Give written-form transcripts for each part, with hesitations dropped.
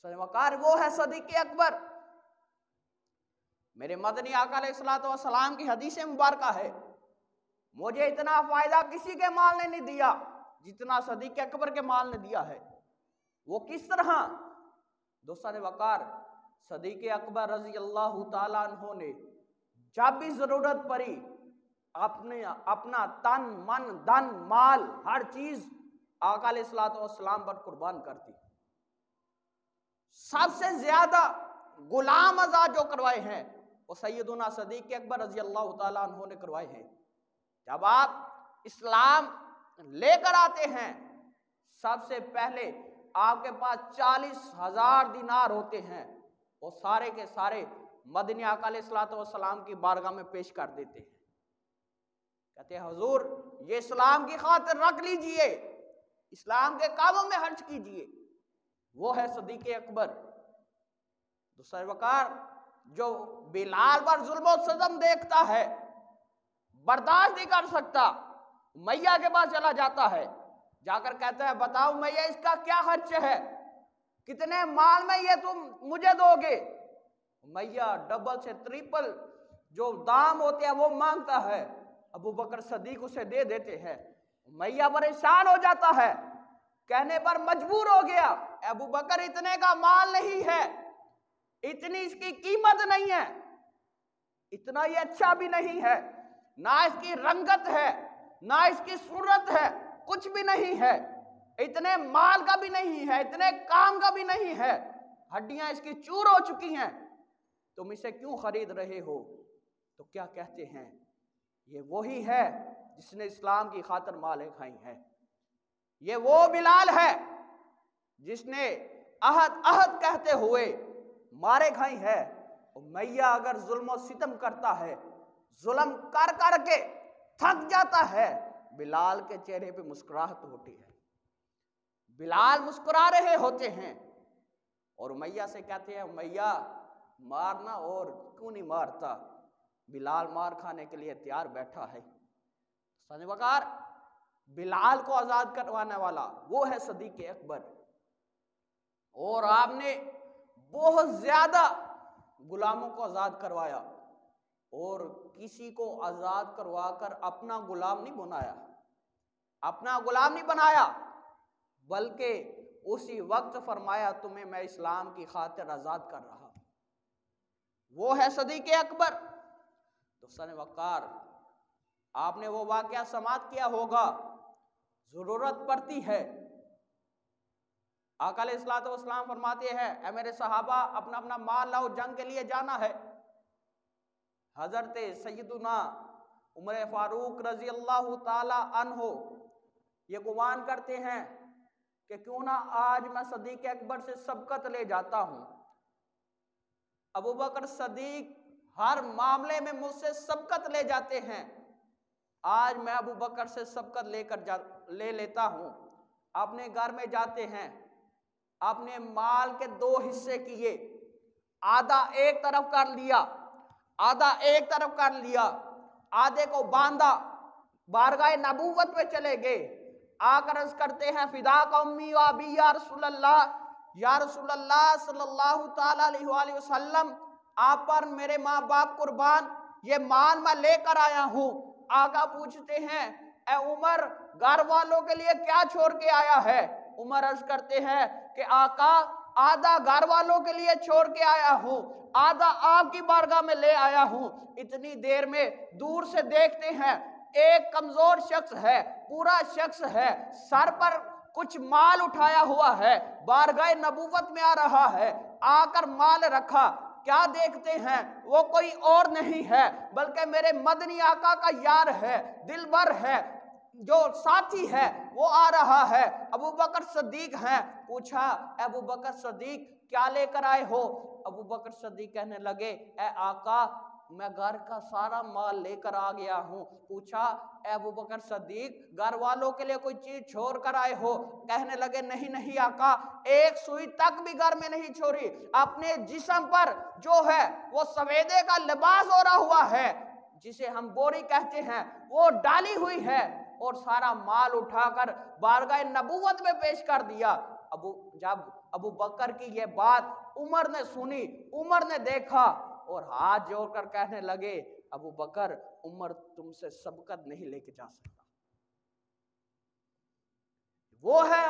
वकार वो है सदीक़ अकबर। मेरे मदनी आका अलैहिस्सलातु वस्सलाम की हदीस मुबारक है, मुझे इतना फायदा किसी के माल ने नहीं दिया जितना सदीक़ अकबर के माल ने दिया है। वो किस तरह? दोस्तान वकार, सदीक़ अकबर रज़ी अल्लाह ताला अन्हु ने जब भी जरूरत पड़ी अपना तन मन धन माल हर चीज आका अलैहिस्सलातु वस्सलाम पर कुर्बान कर दी। सबसे ज्यादा गुलाम आजाद जो करवाए हैं वो सैयदुना सदीक़ अकबर रज़ी अल्लाह ताला अन्हु ने करवाए हैं। जब आप इस्लाम लेकर आते हैं, सबसे पहले आपके पास 40,000 दिनार होते हैं, वो सारे के सारे मदनी आका अलैहिस्सलातु वस्सलाम की बारगाह में पेश कर देते हैं। कहते हैं हुजूर ये इस्लाम की खातिर रख लीजिए, इस्लाम के कामों में खर्च कीजिए। वो है सदीक़ अकबर। दूसरा वकार जो बिलाल पर जुल्म सजम देखता है, बर्दाश्त नहीं कर सकता, मैया के पास चला जाता है, जाकर कहता है बताओ मैया इसका क्या खर्च है, कितने माल में ये तुम मुझे दोगे? मैया डबल से ट्रिपल जो दाम होते हैं वो मांगता है। अबू बकर सदीक उसे दे देते हैं। मैया परेशान हो जाता है, कहने पर मजबूर हो गया, अबू बकर इतने का माल नहीं है, इतनी इसकी कीमत नहीं है, इतना ये अच्छा भी नहीं है, ना इसकी रंगत है ना इसकी सूरत है, कुछ भी नहीं है, इतने माल का भी नहीं है, इतने काम का भी नहीं है, हड्डियां इसकी चूर हो चुकी हैं, तुम इसे क्यों खरीद रहे हो? तो क्या कहते हैं, ये वही है जिसने इस्लाम की खातिर मालें खाई हैं, ये वो बिलाल है जिसने अहद अहद कहते हुए मारे खाई है। और मैया अगर जुल्म सितम करता है, जुल्म कर करके थक जाता है, बिलाल के चेहरे पे मुस्कुराहट होती है, बिलाल मुस्कुरा रहे होते हैं और मैया से कहते हैं मैया मारना, और क्यों नहीं मारता, बिलाल मार खाने के लिए तैयार बैठा है। सनवकार बिलाल को आजाद करवाने वाला वो है सदीक़ अकबर। और आपने बहुत ज्यादा गुलामों को आजाद करवाया और किसी को आजाद करवाकर अपना गुलाम नहीं बनाया, अपना गुलाम नहीं बनाया, बल्कि उसी वक्त फरमाया तुम्हें मैं इस्लाम की खातिर आजाद कर रहा। वो है सदीक़ अकबर। तो सन वकार आपने वो वाकया समाप्त किया होगा, जरूरत पड़ती है, आका अलैहिस्सलातु वस्सलाम फरमाते हैं ऐ मेरे सहाबा अपना अपना माल लाओ, जंग के लिए जाना है। हजरत सैयदुना उमर फारूक रजी अल्लाह ताला अन्हो ये गुमान करते हैं कि क्यों ना आज मैं सदीक़ अकबर से सबकत ले जाता हूं। अबू बकर सदीक हर मामले में मुझसे सबकत ले जाते हैं, आज मैं अबू बकर से सबकत ले लेता हूं। अपने घर में जाते हैं, अपने माल के 2 हिस्से किए, आधा एक तरफ कर लिया, आधा एक तरफ कर लिया, आधे को बांधा, बारगाह नबूवत में चले गए, आकर अर्ज करते हैं फिदा का उम्मी व अबी या रसूलल्लाह सल्लल्लाहु ताला अलैहि वसल्लम, आप पर मेरे माँ बाप कुर्बान, ये माल मैं लेकर आया हूँ। आका पूछते हैं ए उमर घर वालों के लिए क्या छोड़ के आया है? उमर अर्ज करते हैं कि आका आधा घर वालों के लिए छोड़ के आया हूँ, आधा आपकी बारगाह में ले आया हूँ। इतनी देर में दूर से देखते हैं एक कमजोर शख्स है, पूरा शख्स है, सर पर कुछ माल उठाया हुआ है, बारगाह नबूवत में आ रहा है, आकर माल रखा। क्या देखते हैं वो कोई और नहीं है बल्कि मेरे मदनी आका का यार है, दिलबर है, जो साथी है, वो आ रहा है। अबू बकर सदीक हैं। पूछा अबू बकर सदीक क्या लेकर आए हो? अबू बकर सदीक कहने लगे ए आका मैं घर का सारा माल लेकर आ गया हूँ। पूछा अबू बकर सदीक घर वालों के लिए कोई चीज छोड़ कर आए हो? कहने लगे नहीं नहीं आका, एक सुई तक भी घर में नहीं छोड़ी, अपने जिस्म पर जो है वो सवेदे का लिबास ओढ़ा हुआ है, जिसे हम बोरी कहते हैं, वो डाली हुई है, और सारा माल उठाकर बारगाह नबूवत में पेश कर दिया। जब अबू बकर की यह बात उमर ने सुनी, उमर ने देखा और हाथ जोड़कर कहने लगे, अबू बकर, उमर तुमसे सबकत नहीं लेके जा सकता। वो है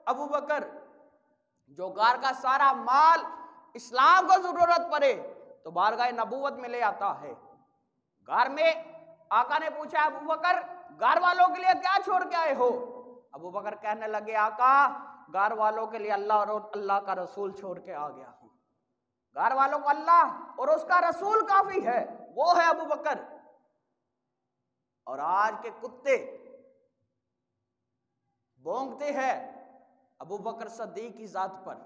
अबू बकर जो घर का सारा माल इस्लाम को जरूरत पड़े तो बारगाह नबूवत में ले आता है। घर में आका ने पूछा, अबू बकर घर वालों के लिए क्या छोड़ के आए हो? अबू बकर कहने लगे, आका घर वालों के लिए अल्लाह और अल्लाह का रसूल छोड़ के आ गया हूं। घर वालों को अल्लाह और उसका रसूल काफी है, वो है अबू बकर। और आज के कुत्ते भौंकते हैं अबू बकर सद्दीक की जात पर।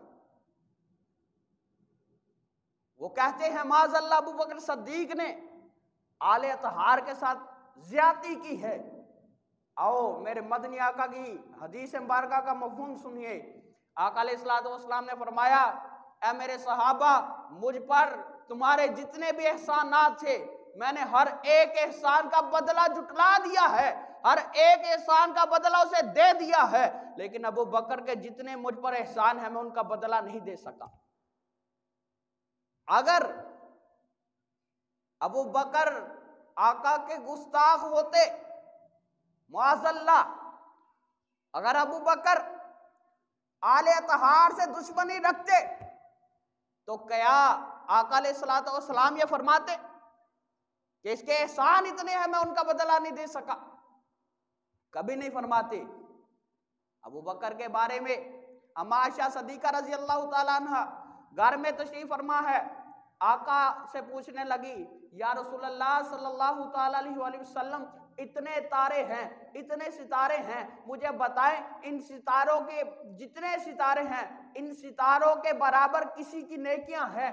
वो कहते हैं माज़अल्लाह अबू बकर सद्दीक ने आले अतहार के साथ ज्यादती की है। आओ मेरे मदनी आका की हदीस मुबारका का मफ़हूम सुनिए। आका अलैहिस्सलाम ने फरमाया, ऐ मेरे सहाबा, मुझ पर तुम्हारे जितने भी एहसानात थे मैंने हर एक एहसान का बदला जुटला दिया है, हर एक एहसान का बदला उसे दे दिया है, लेकिन अबू बकर के जितने मुझ पर एहसान है मैं उनका बदला नहीं दे सका। अगर अबू बकर आका के गुस्ताख होते, मुअज़्ज़ल्लाह, अगर अबू बकर आले अतहार से दुश्मनी रखते तो क्या आका अलैहिस्सलाम ये फरमाते कि इसके एहसान इतने हैं मैं उनका बदला नहीं दे सका? कभी नहीं फरमाते। अबू बकर के बारे में अम्मा आयशा सदीका रजी अल्लाह ताला अन्हा घर में तशरीफ फरमा है, आका से पूछने लगी, या रसूलल्लाह सल्लल्लाहु ताला अलैहि वसल्लम, इतने तारे हैं, इतने सितारे हैं, मुझे बताएं इन सितारों के जितने सितारे हैं इन सितारों के बराबर किसी की नेकियां हैं?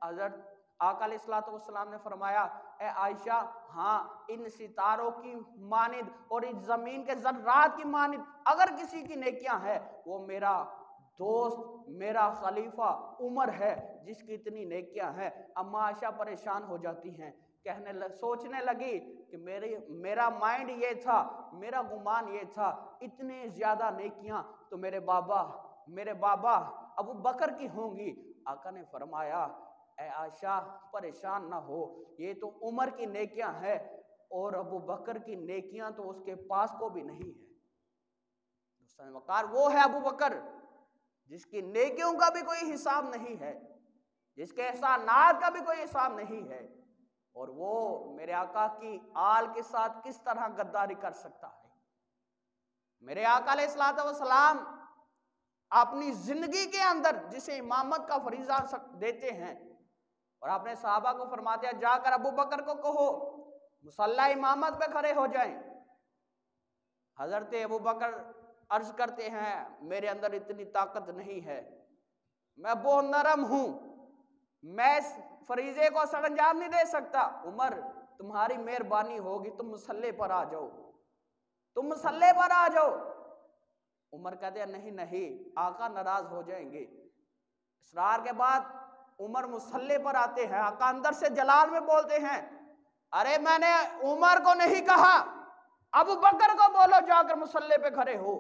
हज़रत आका अलैहिस्सलाम ने फरमाया, ए आयशा, हाँ, इन सितारों की मानिद और इस जमीन के जर्रात की मानिद अगर किसी की नेकियां है वो मेरा दोस्त, मेरा खलीफा उमर है जिसकी इतनी नेकियां हैं। अम्मा आयशा परेशान हो जाती हैं, सोचने लगी कि मेरा माइंड ये था, मेरा गुमान ये था, इतने ज्यादा नेकियां तो मेरे बाबा अबू बकर की होंगी। आका ने फरमाया, ए आयशा परेशान ना हो, ये तो उमर की नेकियां हैं और अबू बकर की नेकियां तो उसके पास को भी नहीं है। वकार वो है अबू बकर जिसकी नेकियों का भी कोई हिसाब नहीं है, जिसके एहसानात का भी कोई हिसाब नहीं है, और वो मेरे आका की आल के साथ किस तरह गद्दारी कर सकता है? मेरे आका अलैहिस्सलाम अपनी जिंदगी के अंदर जिसे इमामत का फरीजा देते हैं और अपने सहाबा को फरमाते हैं, जाकर अबू बकर को कहो मुसल्ला इमामत पे खड़े हो जाएं। हजरत अबू बकर अर्ज करते हैं, मेरे अंदर इतनी ताकत नहीं है, मैं बहुत नरम हूं, मैं इस फरीजे को असर अंजाम नहीं दे सकता। उमर, तुम्हारी मेहरबानी होगी, तुम मुसल्ले पर आ जाओ, तुम मुसल्ले पर आ जाओ। उमर कहते हैं, नहीं नहीं, आका नाराज हो जाएंगे। इसरार के बाद उमर मुसल्ले पर आते हैं, आका अंदर से जलाल में बोलते हैं, अरे मैंने उमर को नहीं कहा, अबू बकर को बोलो जाकर मुसल्ले पे खड़े हो।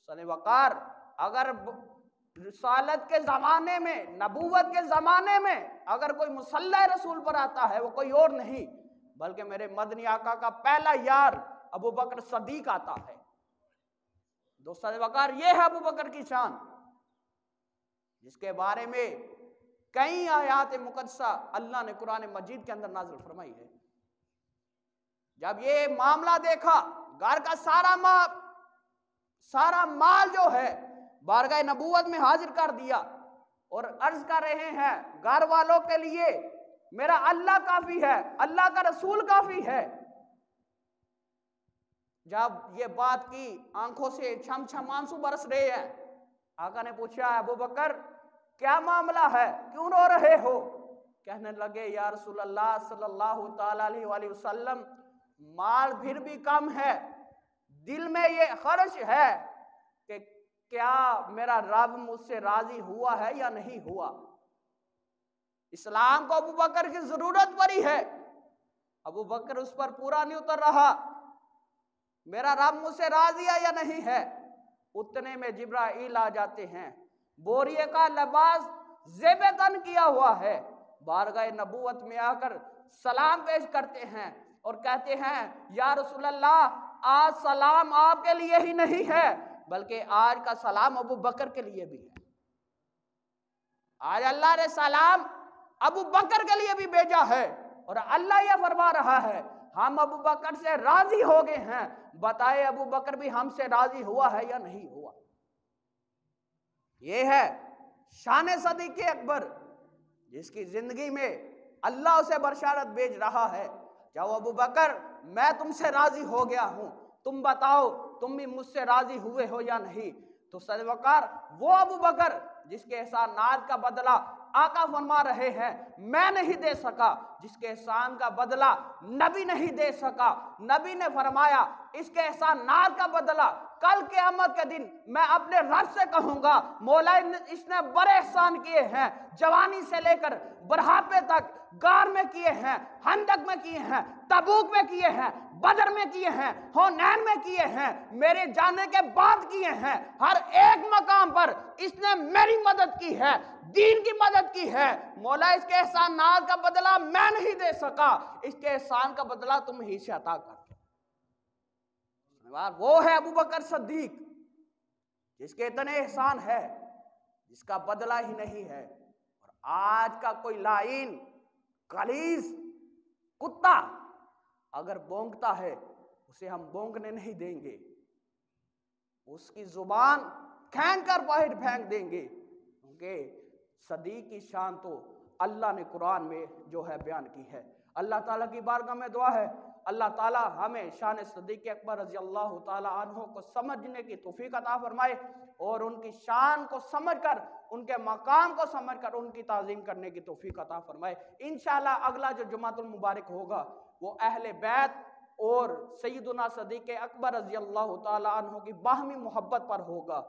सने वकार, अगर रिसालत के जमाने में, नबूवत के जमाने में अगर कोई मुसल्ला रसूल पर आता है वो कोई और नहीं बल्कि मेरे मदनी आका का पहला यार अबू बकर सदीक आता है। दोस्तों वकार, ये है अबू बकर की शान जिसके बारे में कई आयात मुकद्दसा अल्लाह ने कुरान मजीद के अंदर नाज़िल फरमाई है। जब ये मामला देखा, घर का सारा माल जो है बारगाह नबूवत में हाजिर कर दिया और अर्ज कर रहे हैं, घर वालों के लिए मेरा अल्लाह काफी है, अल्लाह का रसूल काफी है। जब ये बात की, आंखों से छम छम आंसू बरस रहे हैं। आका ने पूछा, अबू बकर क्या मामला है, क्यों रो रहे हो? कहने लगे, या रसूल अल्लाह सल्लल्लाहु ताला अलैहि वसल्लम, माल फिर भी कम है, दिल में ये खर्च है कि क्या मेरा रब मुझसे राजी हुआ है या नहीं हुआ। इस्लाम को अबू बकर की जरूरत पड़ी है, अबू बकर उस पर पूरा नहीं उतर रहा, मेरा रब मुझसे राजी है या नहीं है। उतने में जिब्राइल आ जाते हैं, बोरिए का लिबास ज़ेब-ए-तन किया हुआ है, बारगाह नबूवत में आकर सलाम पेश करते हैं और कहते हैं या रसूल अल्लाह, आज सलाम आपके लिए ही नहीं है बल्कि आज का सलाम अबू बकर के लिए भी है। आज अल्लाह ने सलाम अबू बकर के लिए भी भेजा है और अल्लाह यह फरमा रहा है हम अबू बकर से राजी हो गए हैं, बताए अबू बकर भी हमसे राजी हुआ है या नहीं हुआ। यह है शान सदीक़ अकबर, जिसकी जिंदगी में अल्लाह उसे बशारत भेज रहा है, जाओ अबू बकर मैं तुमसे राजी हो गया हूं, तुम बताओ तुम भी मुझसे राजी हुए हो या नहीं। तो सदवकार वो अबू बकर जिसके एहसानात का बदला आका फरमा रहे हैं मैं नहीं दे सका, जिसके एहसान का बदला नबी नहीं दे सका। नबी ने फरमाया इसके एहसानात का बदला कल क़यामत के दिन मैं अपने रब से कहूंगा मौला इसने बड़े एहसान किए हैं, जवानी से लेकर बुढ़ापे तक गार में किए हैं, खंदक में किए हैं, तबूक में किए हैं, बदर में किए हैं, हुनैन में किए हैं, मेरे जाने के बाद किए हैं। हर एक मकाम पर इसने मेरी मदद की है, दीन की मदद की है। मौला इसके एहसानात का बदला मैं नहीं दे सका, इसके एहसान का बदला तुम ही से अता कर। वो है अबू बकर सिद्दीक जिसके इतने एहसान है जिसका बदला ही नहीं है। और आज का कोई लाइन गलीज कुत्ता अगर भौंकता है उसे हम भौंकने नहीं देंगे, उसकी जुबान खींच कर बाहर फेंक देंगे, क्योंकि सदीक की शान तो अल्लाह ने कुरान में जो है बयान की है। अल्लाह ताला की बारगाह में दुआ है अल्लाह ताला हमें शान सदीक़ अकबर रज़ी अल्लाह ताला अन्हु को समझने की तौफीक अता फरमाए और उनकी शान को समझकर, उनके मकाम को समझकर उनकी ताज़ीम करने की तौफीक अता फरमाए। इंशाअल्लाह अगला जो जुमातुल मुबारक होगा वो अहले बैत और सैयदुना सदीक़ अकबर रज़ी अल्लाह ताला अन्हु की बाहमी मोहब्बत पर होगा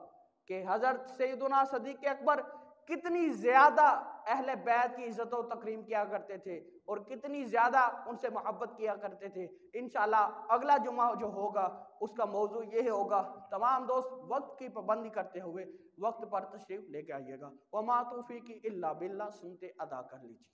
कि हज़रत सैयदुना सदीक़ अकबर कितनी ज़्यादा अहले बैत की इज़्ज़त और तकरीम किया करते थे और कितनी ज़्यादा उनसे मोहब्बत किया करते थे। इंशाअल्लाह अगला जुमा जो होगा उसका मौजू ये होगा। तमाम दोस्त वक्त की पाबंदी करते हुए वक्त पर तशरीफ़ लेके आइएगा। वमा तौफ़ीक़ी इल्ला बिल्लाह, सुनते अदा कर लीजिए।